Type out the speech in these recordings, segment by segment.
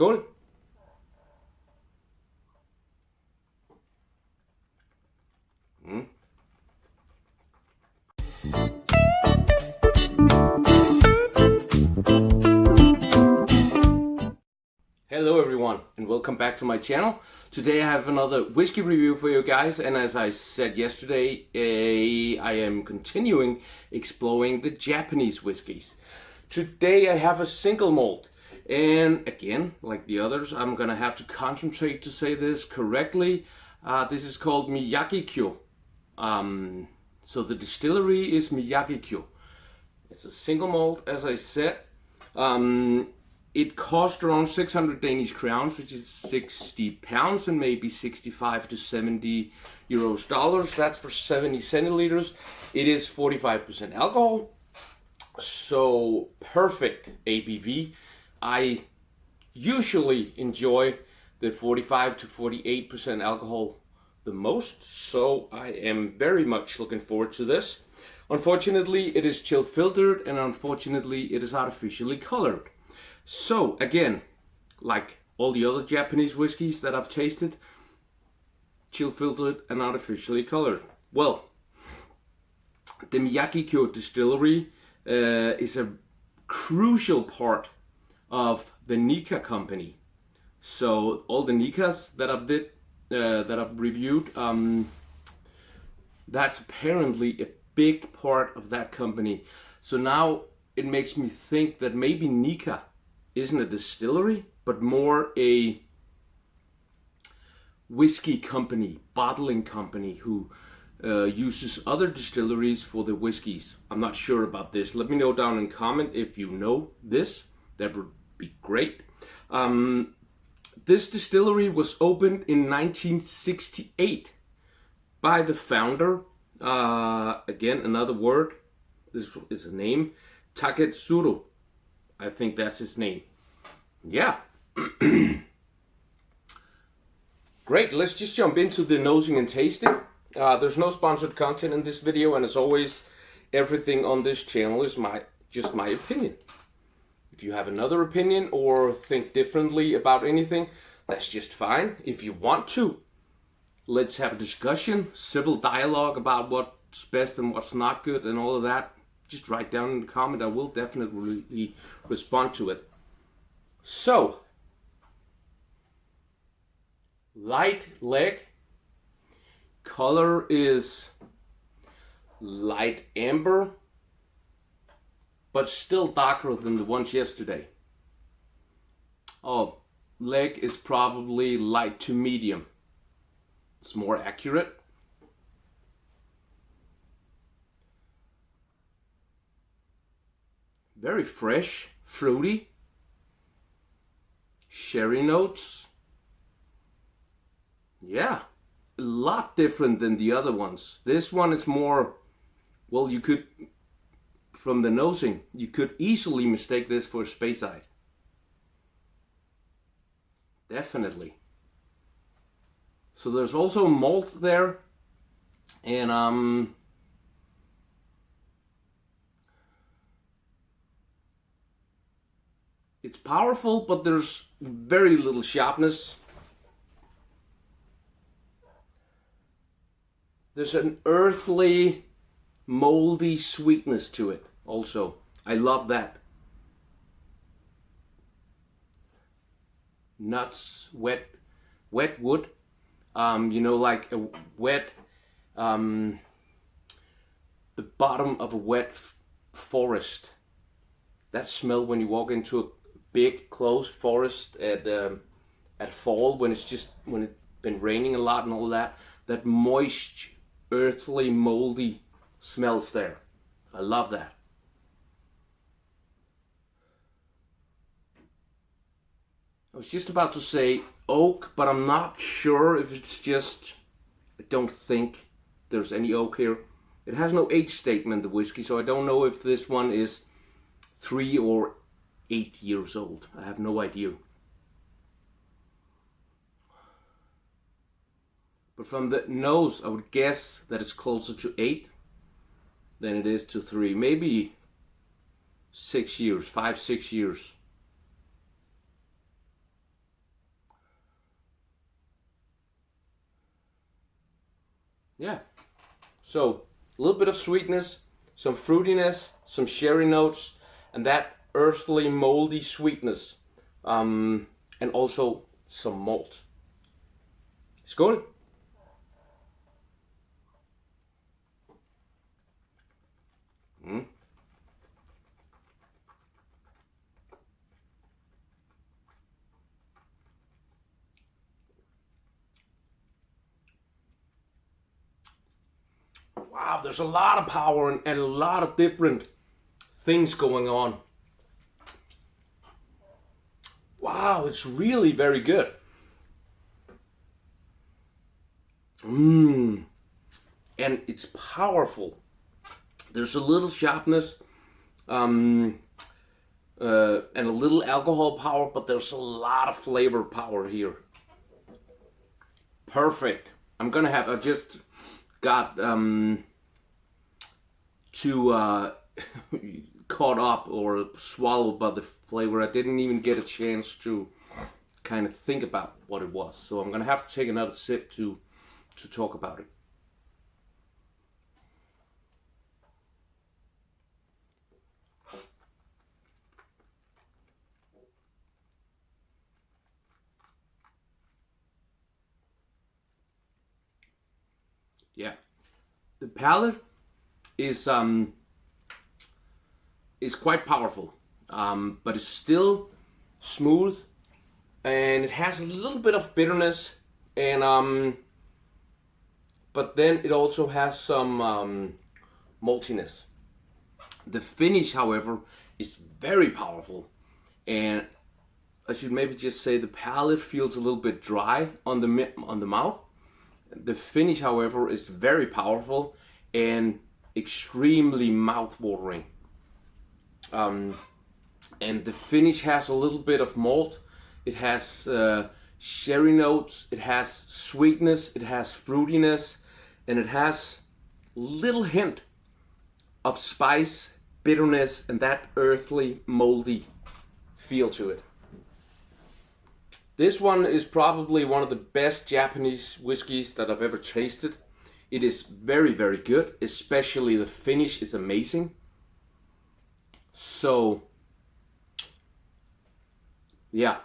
Skål! Hello everyone and welcome back to my channel. Today I have another whiskey review for you guys, and as I said yesterday, I am continuing exploring the Japanese whiskeys. Today I have a single malt, and again, like the others, I'm gonna have to concentrate to say this correctly. This is called Miyagikyu. So the distillery is Miyagikyu. It's a single malt, as I said. It cost around 600 Danish crowns, which is 60 pounds and maybe 65 to 70 euros dollars. That's for 70 centiliters. It is 45% alcohol, so perfect ABV. I usually enjoy the 45 to 48% alcohol the most, so I am very much looking forward to this. Unfortunately, it is chill filtered, and unfortunately, it is artificially colored. So again, like all the other Japanese whiskeys that I've tasted, chill filtered and artificially colored. Well, the Miyagikyu distillery is a crucial part of the Nikka company. So all the Nikkas that I've reviewed, that's apparently a big part of that company. So now it makes me think that maybe Nikka isn't a distillery, but more a whiskey company, bottling company who uses other distilleries for the whiskeys. I'm not sure about this. Let me know down in comment if you know this. That would be great. This distillery was opened in 1968 by the founder. Again, another word. This is a name. Taketsuru. I think that's his name. Yeah. Great, let's just jump into the nosing and tasting. There's no sponsored content in this video, and as always, everything on this channel is just my opinion. If you have another opinion or think differently about anything, that's just fine. If you want to, let's have a discussion, civil dialogue about what's best and what's not good and all of that. Just write down in the comment. I will definitely respond to it. So, light leg. Color is light amber, but still darker than the ones yesterday. Oh, leg is probably light to medium. It's more accurate. Very fresh, fruity, sherry notes. Yeah, a lot different than the other ones. This one is more, well, you could, from the nosing, you could easily mistake this for a Speyside. Definitely. So there's also malt there, and it's powerful, but there's very little sharpness. There's an earthly, moldy sweetness to it also. I love that. Nuts, wet wood. You know, like a wet, the bottom of a wet forest. That smell when you walk into a big closed forest at fall, when it's been raining a lot and all that. That moist, earthly, moldy smells there. I love that. I was just about to say oak, but I'm not sure if it's just, I don't think there's any oak here. It has no age statement, the whiskey, so I don't know if this one is 3 or 8 years old. I have no idea. But from the nose, I would guess that it's closer to 8 than it is to 3. Maybe 6 years, 5, 6 years. Yeah. So a little bit of sweetness, some fruitiness, some sherry notes, and that earthly moldy sweetness, and also some malt. Skål! Mm. Wow, there's a lot of power and a lot of different things going on. Wow, it's really very good. Mmm. And it's powerful. There's a little sharpness and a little alcohol power, but there's a lot of flavor power here. Perfect. I just got too caught up or swallowed by the flavor. I didn't even get a chance to kind of think about what it was. So I'm gonna have to take another sip to talk about it. Yeah, the palate is quite powerful, but it's still smooth, and it has a little bit of bitterness, and but then it also has some maltiness. The finish, however, is very powerful, and I should maybe just say the palate feels a little bit dry on the mouth. The finish, however, is very powerful and extremely mouth-watering. And the finish has a little bit of malt. It has sherry notes. It has sweetness. It has fruitiness, and it has a little hint of spice, bitterness, and that earthly, moldy feel to it. This one is probably one of the best Japanese whiskeys that I've ever tasted. It is very, very good, especially the finish is amazing. So, yeah.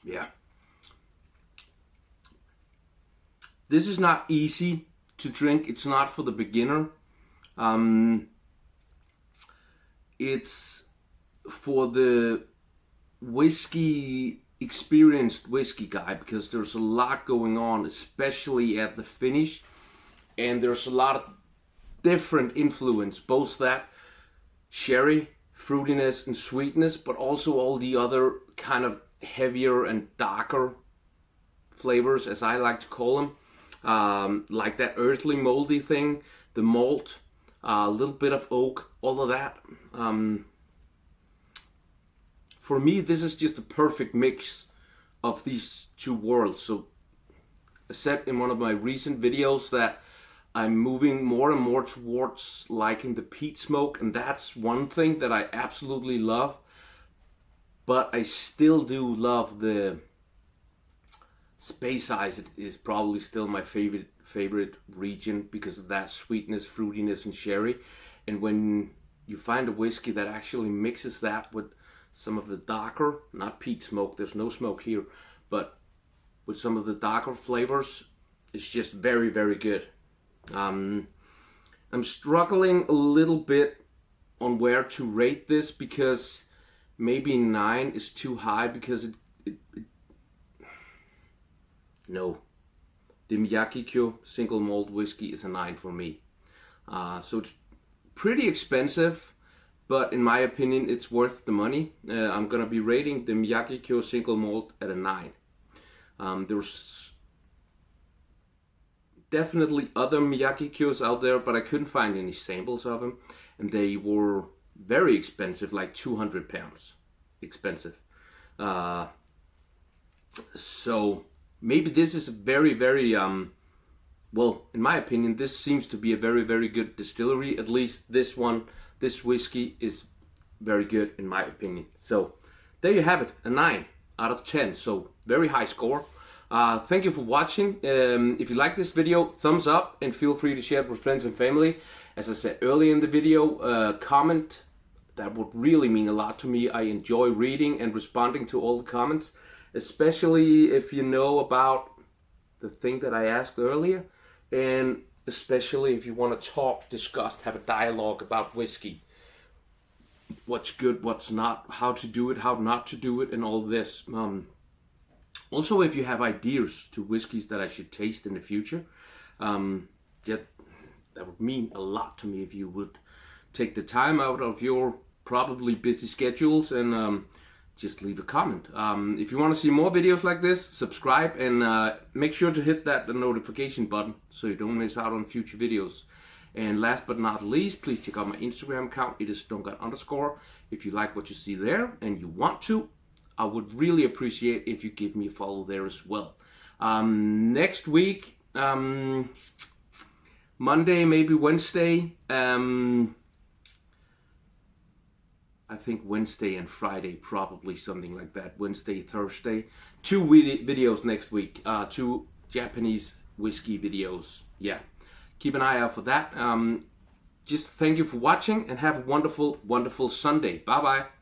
Yeah. This is not easy to drink. It's not for the beginner. It's for the experienced whiskey guy, because there's a lot going on, especially at the finish, and there's a lot of different influence, both that sherry, fruitiness, and sweetness, but also all the other kind of heavier and darker flavors, as I like to call them, like that earthly moldy thing, the malt, a little bit of oak, all of that. For me, this is just a perfect mix of these two worlds. So I said in one of my recent videos that I'm moving more and more towards liking the peat smoke, and that's one thing that I absolutely love. But I still do love the Space Ice. It is probably still my favorite region because of that sweetness, fruitiness, and sherry. And when you find a whiskey that actually mixes that with some of the darker, not peat smoke, there's no smoke here, but with some of the darker flavors, it's just very, very good. I'm struggling a little bit on where to rate this, because maybe 9 is too high, because no. The Miyagikyu single malt whiskey is a 9 for me. So it's pretty expensive, but in my opinion, it's worth the money. I'm gonna be rating the Miyagikyu single malt at a 9. There's definitely other Miyagikyus out there, but I couldn't find any samples of them, and they were very expensive, like 200 pounds expensive. So maybe this is a very, very, well, in my opinion, this seems to be a very, very good distillery. At least this whiskey is very good in my opinion. So there you have it, a 9. out of 10, so very high score. Thank you for watching. If you like this video, thumbs up and feel free to share it with friends and family. As I said earlier in the video, comment. That would really mean a lot to me. I enjoy reading and responding to all the comments, especially if you know about the thing that I asked earlier, and especially if you want to talk, discuss, have a dialogue about whiskey. What's good, what's not, how to do it, how not to do it, and all this. Also, if you have ideas to whiskeys that I should taste in the future, that would mean a lot to me if you would take the time out of your probably busy schedules and just leave a comment. If you want to see more videos like this, subscribe and make sure to hit that notification button so you don't miss out on future videos. And last but not least, please check out my Instagram account. It is Dunkeren_. If you like what you see there and you want to, I would really appreciate if you give me a follow there as well. Next week, Monday, maybe Wednesday, I think Wednesday and Friday, probably something like that. Wednesday, Thursday. 2 videos next week. 2 Japanese whiskey videos. Yeah. Keep an eye out for that. Just thank you for watching and have a wonderful, wonderful Sunday. Bye-bye.